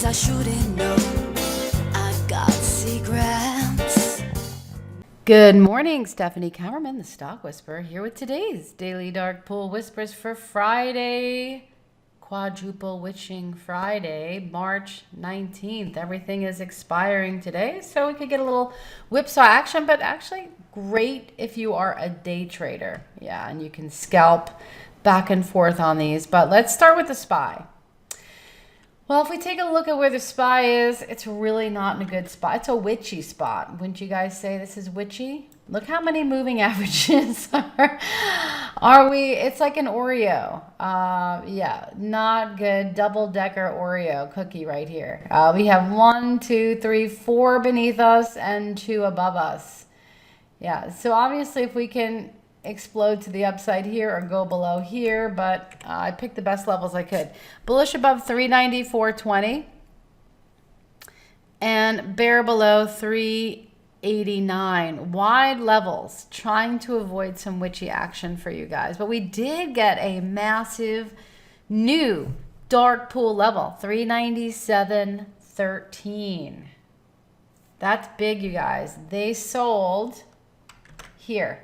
I shouldn't know. I got secrets. Good morning, Stephanie Cowerman, the Stock Whisperer, here with today's Daily Dark Pool Whispers for Friday, Quadruple Witching Friday, March 19th. Everything is expiring today, so we could get a little whipsaw action, but actually great if you are a day trader. Yeah, and you can scalp back and forth on these. But let's start with the SPY. Well, if we take a look at where the SPY is, it's really not in a good spot. It's a witchy spot. Wouldn't you guys say this is witchy? Look how many moving averages are we? It's like an Oreo. Yeah, not good. Double-decker Oreo cookie right here. We have 1, 2, 3, 4 beneath us and 2 above us. Yeah, so obviously if we can explode to the upside here or go below here, but I picked the best levels I could. Bullish above 394.20 and bear below 389. Wide levels, trying to avoid some witchy action for you guys, but we did get a massive new dark pool level, 397.13. That's big, you guys. They sold here.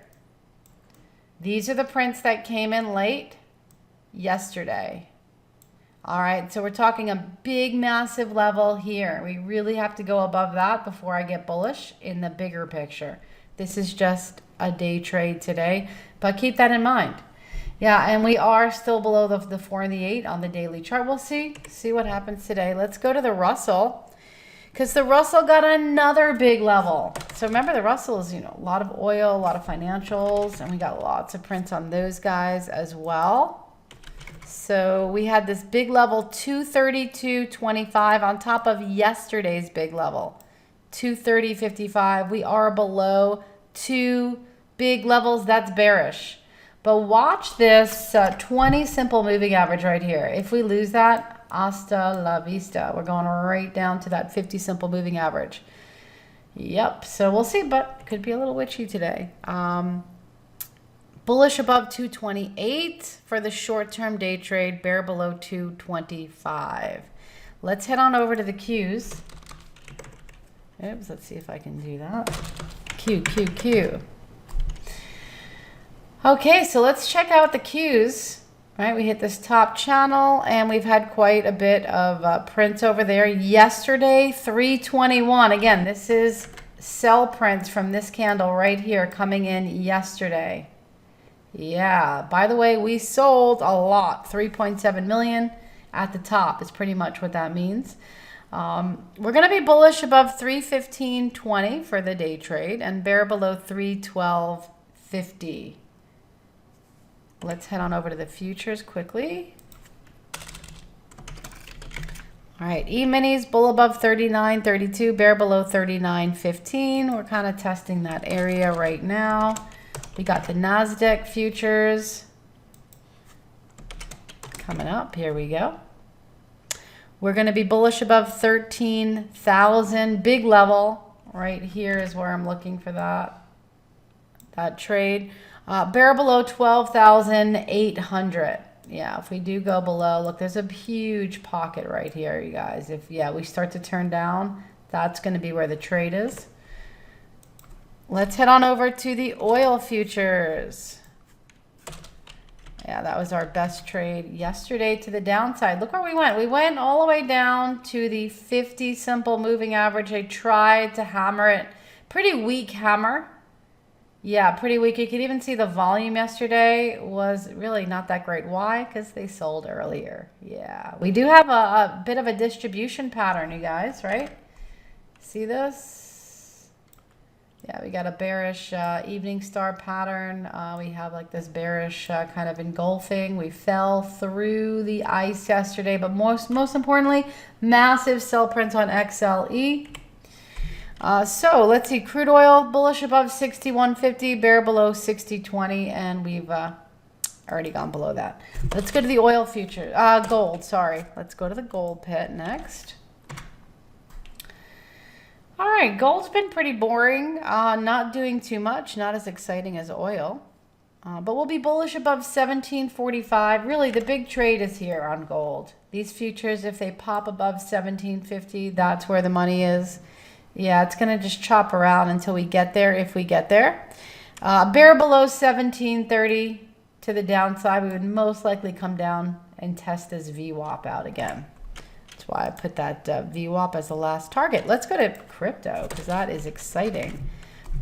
These are the prints that came in late yesterday. All right, so we're talking a big, massive level here. We really have to go above that before I get bullish in the bigger picture. This is just a day trade today, but keep that in mind. Yeah, and we are still below the 4 and the 8 on the daily chart. We'll see what happens today. Let's go to the Russell, because the Russell got another big level. So remember, the Russell is, a lot of oil, a lot of financials, and we got lots of prints on those guys as well. So we had this big level, 232.25, on top of yesterday's big level, 230.55. We are below 2 big levels. That's bearish. But watch this 20 simple moving average right here. If we lose that, hasta la vista. We're going right down to that 50 simple moving average. Yep, so we'll see, but it could be a little witchy today. Bullish above 228 for the short-term day trade, bear below 225. Let's head on over to the Qs. Oops, let's see if I can do that. Q. Okay, so let's check out the Qs. Right, we hit this top channel and we've had quite a bit of prints over there. Yesterday, 321. Again, this is sell prints from this candle right here coming in yesterday. Yeah, by the way, we sold a lot, 3.7 million at the top is pretty much what that means. We're going to be bullish above 315.20 for the day trade and bear below 312.50. Let's head on over to the futures quickly. All right, E-minis, bull above 39.32, bear below 39.15. We're kind of testing that area right now. We got the Nasdaq futures coming up. Here we go. We're going to be bullish above 13,000. Big level right here is where I'm looking for that trade. Bear below 12,800. Yeah, if we do go below, look, there's a huge pocket right here, you guys. If, we start to turn down, that's going to be where the trade is. Let's head on over to the oil futures. Yeah, that was our best trade yesterday to the downside. Look where we went. We went all the way down to the 50 simple moving average. They tried to hammer it. Pretty weak hammer. Yeah, pretty weak. You could even see the volume yesterday was really not that great. Why? Because they sold earlier. Yeah, we do have a bit of a distribution pattern, you guys, right? See this? Yeah, we got a bearish evening star pattern. We have like this bearish kind of engulfing. We fell through the ice yesterday, but most importantly, massive sell prints on XLE. So let's see, crude oil bullish above 61.50, bear below 60.20, and we've already gone below that. Let's go to the oil future, gold, sorry. Let's go to the gold pit next. All right, gold's been pretty boring, not doing too much, not as exciting as oil. But we'll be bullish above 1745. Really, the big trade is here on gold. These futures, if they pop above 1750, that's where the money is. Yeah, it's going to just chop around until we get there, if we get there. Bear below 1730 to the downside. We would most likely come down and test this VWAP out again. That's why I put that VWAP as the last target. Let's go to crypto because that is exciting.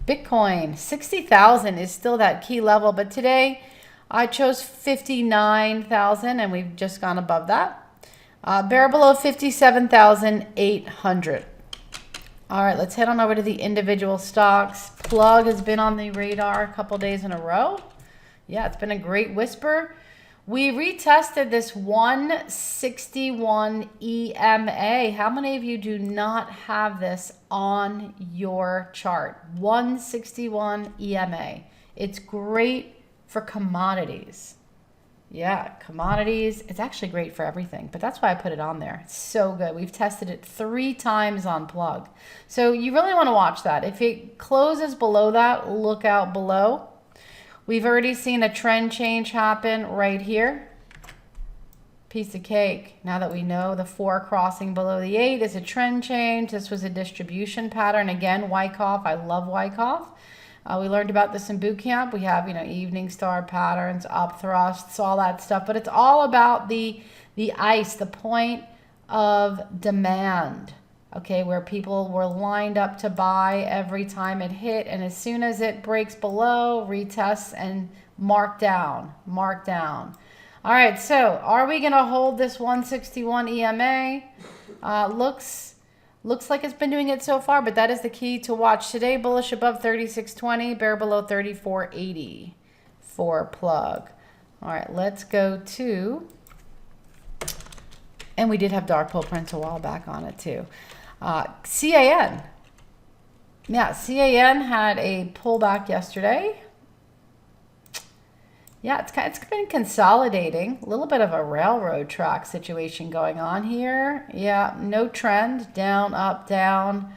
Bitcoin, 60,000 is still that key level, but today I chose 59,000 and we've just gone above that. Bear below 57,800. All right, let's head on over to the individual stocks. Plug has been on the radar a couple days in a row. Yeah, it's been a great whisper. We retested this 161 EMA. How many of you do not have this on your chart? 161 EMA. It's great for commodities. Yeah, commodities. It's actually great for everything, but that's why I put it on there. It's so good. We've tested it 3 times on Plug. So you really want to watch that. If it closes below that, look out below. We've already seen a trend change happen right here. Piece of cake. Now that we know the 4 crossing below the 8 is a trend change. This was a distribution pattern. Again, Wyckoff. I love Wyckoff. We learned about this in boot camp. We have, evening star patterns, up thrusts, all that stuff. But it's all about the ICE, the point of demand. Okay, where people were lined up to buy every time it hit, and as soon as it breaks below, retests and mark down. All right, so are we going to hold this 161 EMA? Looks like it's been doing it so far, but that is the key to watch. Today, bullish above 3620, bear below 3480 for Plug. All right, let's go to, and we did have dark pool prints a while back on it too. CAN. Yeah, CAN had a pullback yesterday. Yeah, it's been consolidating. A little bit of a railroad track situation going on here. Yeah, no trend. Down, up, down.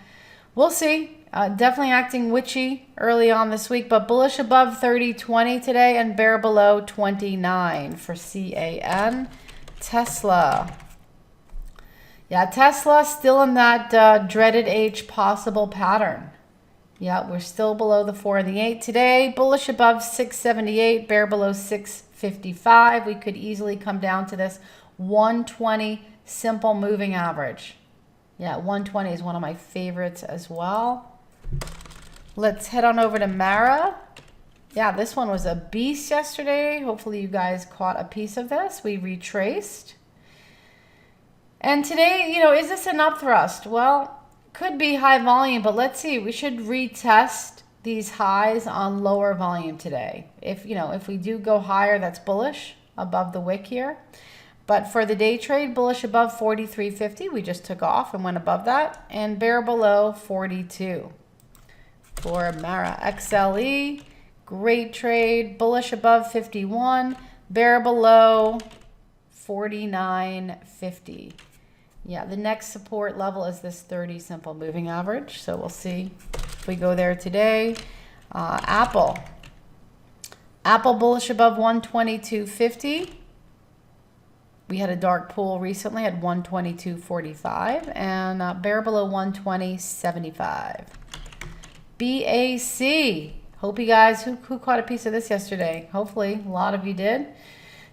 We'll see. Definitely acting witchy early on this week, but bullish above 30.20 today and bear below 29 for CAN. Tesla. Yeah, Tesla still in that dreaded H possible pattern. Yeah, we're still below the 4 and the 8 today. Bullish above 678, bear below 655. We could easily come down to this 120 simple moving average. Yeah, 120 is one of my favorites as well. Let's head on over to Mara. Yeah, this one was a beast yesterday. Hopefully you guys caught a piece of this. We retraced. And today, is this an up thrust? Well, could be high volume, but let's see. We should retest these highs on lower volume today. If we do go higher, that's bullish above the wick here. But for the day trade, bullish above 43.50. We just took off and went above that, and bear below 42 for Mara. XLE, great trade. Bullish above 51, bear below 49.50. Yeah, the next support level is this 30 simple moving average. So we'll see if we go there today. Apple bullish above 122.50. We had a dark pool recently at 122.45 and bear below 120.75. BAC. Hope you guys, who caught a piece of this yesterday? Hopefully a lot of you did.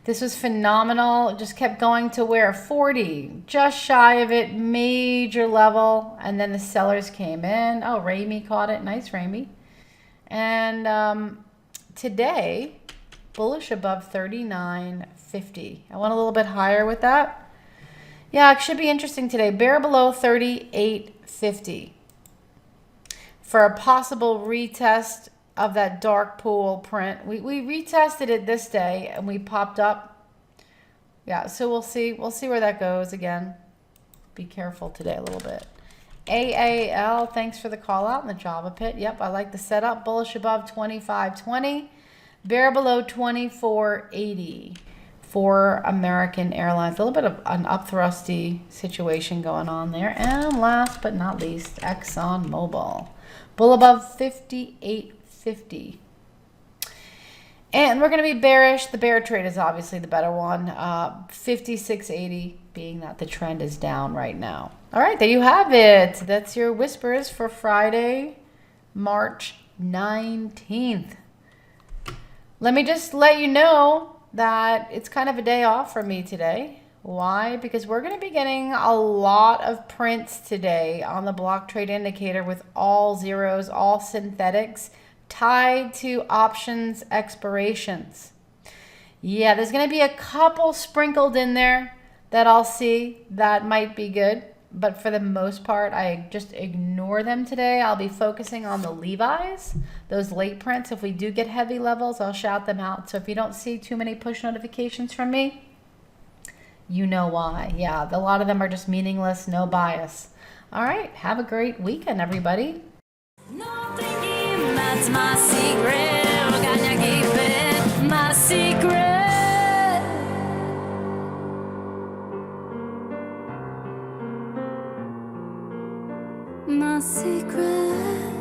This was phenomenal. It just kept going to where 40, just shy of it, major level. And then the sellers came in. Oh, Ramey caught it. Nice, Ramey. And today, bullish above 39.50. I went a little bit higher with that. Yeah, it should be interesting today. Bear below 38.50 for a possible retest of that dark pool print. We retested it this day and we popped up. Yeah, so we'll see where that goes again. Be careful today a little bit. AAL, thanks for the call out in the Java pit. Yep, I like the setup. Bullish above 25.20, bear below 24.80 for American Airlines. A little bit of an up-thrusty situation going on there. And last but not least, ExxonMobil. Bull above 58.50. And we're going to be bearish. The bear trade is obviously the better one. 56.80 being that the trend is down right now. All right, there you have it. That's your whispers for Friday, March 19th. Let me just let you know that it's kind of a day off for me today. Why? Because we're going to be getting a lot of prints today on the block trade indicator with all zeros, all synthetics, tied to options expirations. Yeah, there's going to be a couple sprinkled in there that I'll see that might be good. But for the most part, I just ignore them today. I'll be focusing on the Levi's, those late prints. If we do get heavy levels, I'll shout them out. So if you don't see too many push notifications from me, you know why. Yeah, a lot of them are just meaningless, no bias. All right, have a great weekend, everybody. That's my secret. Gonna keep it my secret. My secret.